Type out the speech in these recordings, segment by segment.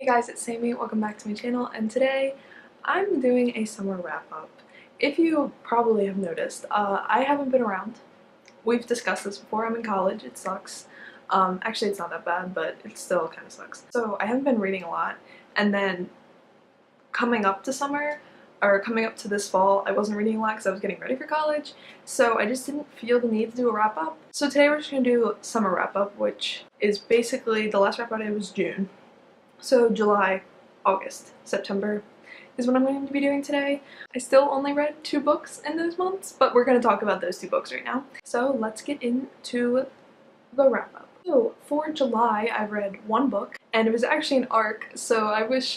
Hey guys, it's Sammy. Welcome back to my channel, and today I'm doing a summer wrap-up. If you probably have noticed, I haven't been around. We've discussed this before. I'm in college. It sucks. Actually, it's not that bad, but it still kind of sucks. So I haven't been reading a lot, and then coming up to summer, or coming up to this fall, I wasn't reading a lot because I was getting ready for college, so I just didn't feel the need to do a wrap-up. So today we're just going to do summer wrap-up, which is basically, the last wrap-up I did was June. So July, August, September is what I'm going to be doing today. I still only read 2 books in those months, but we're going to talk about those 2 books right now. So let's get into the wrap-up. So for July, I read 1 book, and it was actually an arc, so I was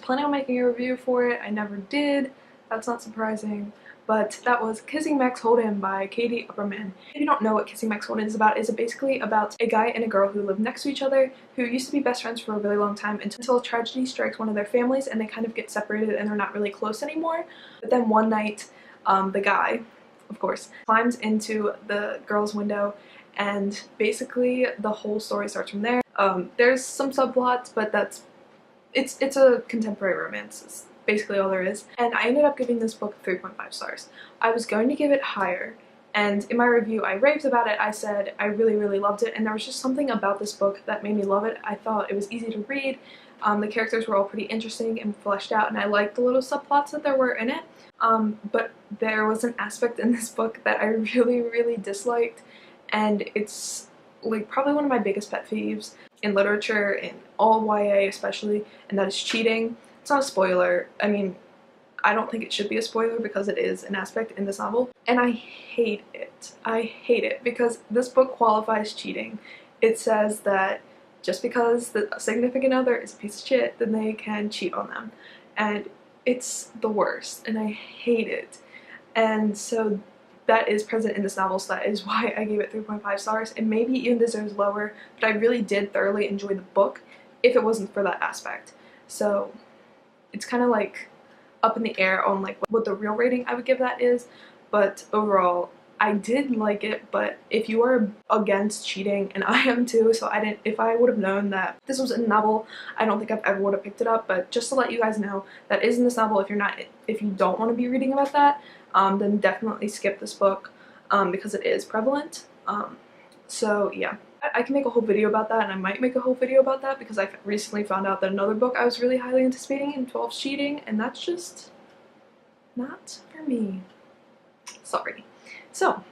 planning on making a review for it. I never did. That's not surprising. But that was Kissing Max Holden by Katie Upperman. If you don't know what Kissing Max Holden is about, it's basically about a guy and a girl who live next to each other, who used to be best friends for a really long time until tragedy strikes one of their families and they kind of get separated and they're not really close anymore. But then one night, the guy, of course, climbs into the girl's window, and basically the whole story starts from there. There's some subplots, but it's a contemporary romance. It's basically all there is. And I ended up giving this book 3.5 stars. I was going to give it higher, and in my review I raved about it. I said I really loved it, and there was just something about this book that made me love it. I thought it was easy to read. The characters were all pretty interesting and fleshed out, and I liked the little subplots that there were in it. But there was an aspect in this book that I really disliked, and it's like probably one of my biggest pet peeves in literature, in all YA especially, and that is cheating. It's not a spoiler. I mean, I don't think it should be a spoiler because it is an aspect in this novel, and I hate it. I hate it because this book qualifies cheating. It says that just because the significant other is a piece of shit, then they can cheat on them, and it's the worst, and I hate it. And so that is present in this novel, so that is why I gave it 3.5 stars, and maybe even deserves lower, but I really did thoroughly enjoy the book if it wasn't for that aspect. So it's kind of like up in the air on like what the real rating I would give that is, but overall I did like it. But if you are against cheating, and I am too, so if I would have known that this was a novel, I don't think I ever would have picked it up. But just to let you guys know, that is in this novel. If you don't want to be reading about that, then definitely skip this book, because it is prevalent. So yeah, I can make a whole video about that, and I might make a whole video about that because I recently found out that another book I was really highly anticipating involves cheating, and that's just not for me. Sorry. So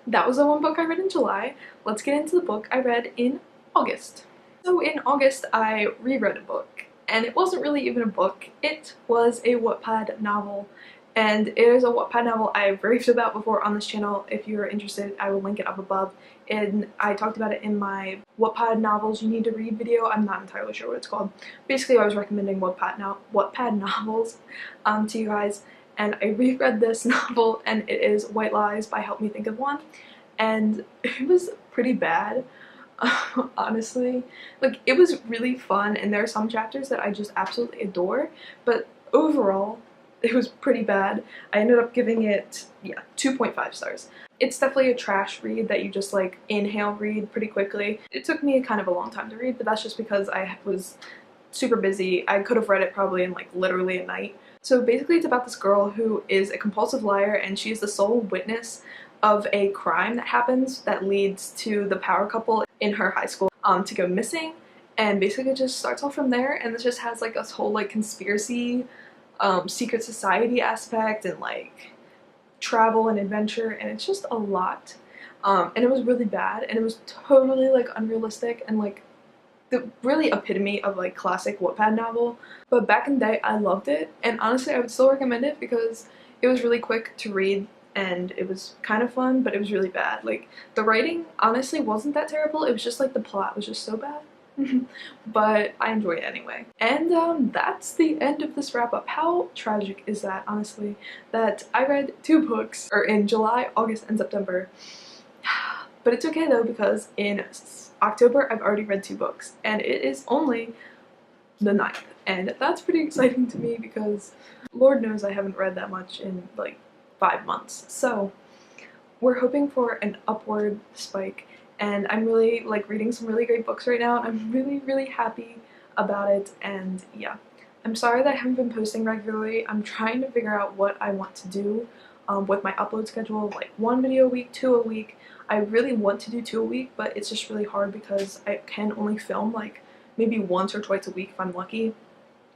that was the 1 book I read in July. Let's get into the book I read in August. So in August I reread a book, and it wasn't really even a book. It was a Wattpad novel. And it is a Wattpad novel I've raved about before on this channel. If you're interested, I will link it up above. And I talked about it in my Wattpad novels you need to read video. I'm not entirely sure what it's called. Basically, I was recommending Wattpad novels to you guys. And I reread this novel, and it is White Lies by Help Me Think of One. And it was pretty bad, honestly. Like, it was really fun, and there are some chapters that I just absolutely adore. But overall, it was pretty bad. I ended up giving it, 2.5 stars. It's definitely a trash read that you just like inhale read pretty quickly. It took me kind of a long time to read, but that's just because I was super busy. I could have read it probably in like literally a night. So basically it's about this girl who is a compulsive liar, and she's the sole witness of a crime that happens that leads to the power couple in her high school to go missing. And basically it just starts off from there, and it just has like this whole like conspiracy, secret society aspect, and like travel and adventure, and it's just a lot. And it was really bad, and it was totally like unrealistic, and like the really epitome of like classic Wattpad novel. But back in the day I loved it, and honestly I would still recommend it because it was really quick to read and it was kind of fun, but it was really bad. Like, the writing honestly wasn't that terrible, it was just like the plot was just so bad. But I enjoyed it anyway. And that's the end of this wrap-up. How tragic is that, honestly, that I read 2 books in July, August, and September. But it's okay though, because in October I've already read 2 books, and it is only the 9th, and that's pretty exciting to me because Lord knows I haven't read that much in like 5 months. So we're hoping for an upward spike, and I'm really like reading some really great books right now, and I'm really happy about it, and yeah. I'm sorry that I haven't been posting regularly. I'm trying to figure out what I want to do with my upload schedule, like 1 video a week, 2 a week. I really want to do 2 a week, but it's just really hard because I can only film like maybe once or twice a week if I'm lucky.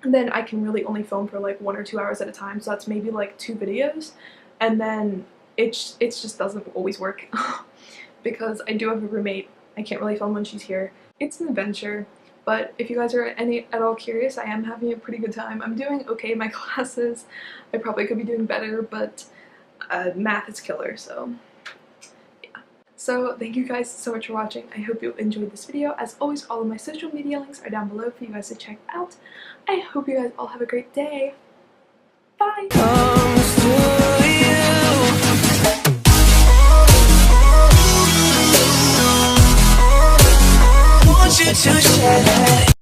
And then I can really only film for like 1 or 2 hours at a time, so that's maybe like 2 videos. And then it just doesn't always work because I do have a roommate. I can't really film when she's here. It's an adventure. But if you guys are at all curious, I am having a pretty good time. I'm doing okay in my classes. I probably could be doing better, but math is killer, so yeah. So thank you guys so much for watching. I hope you enjoyed this video. As always, all of my social media links are down below for you guys to check out. I hope you guys all have a great day. Bye! To share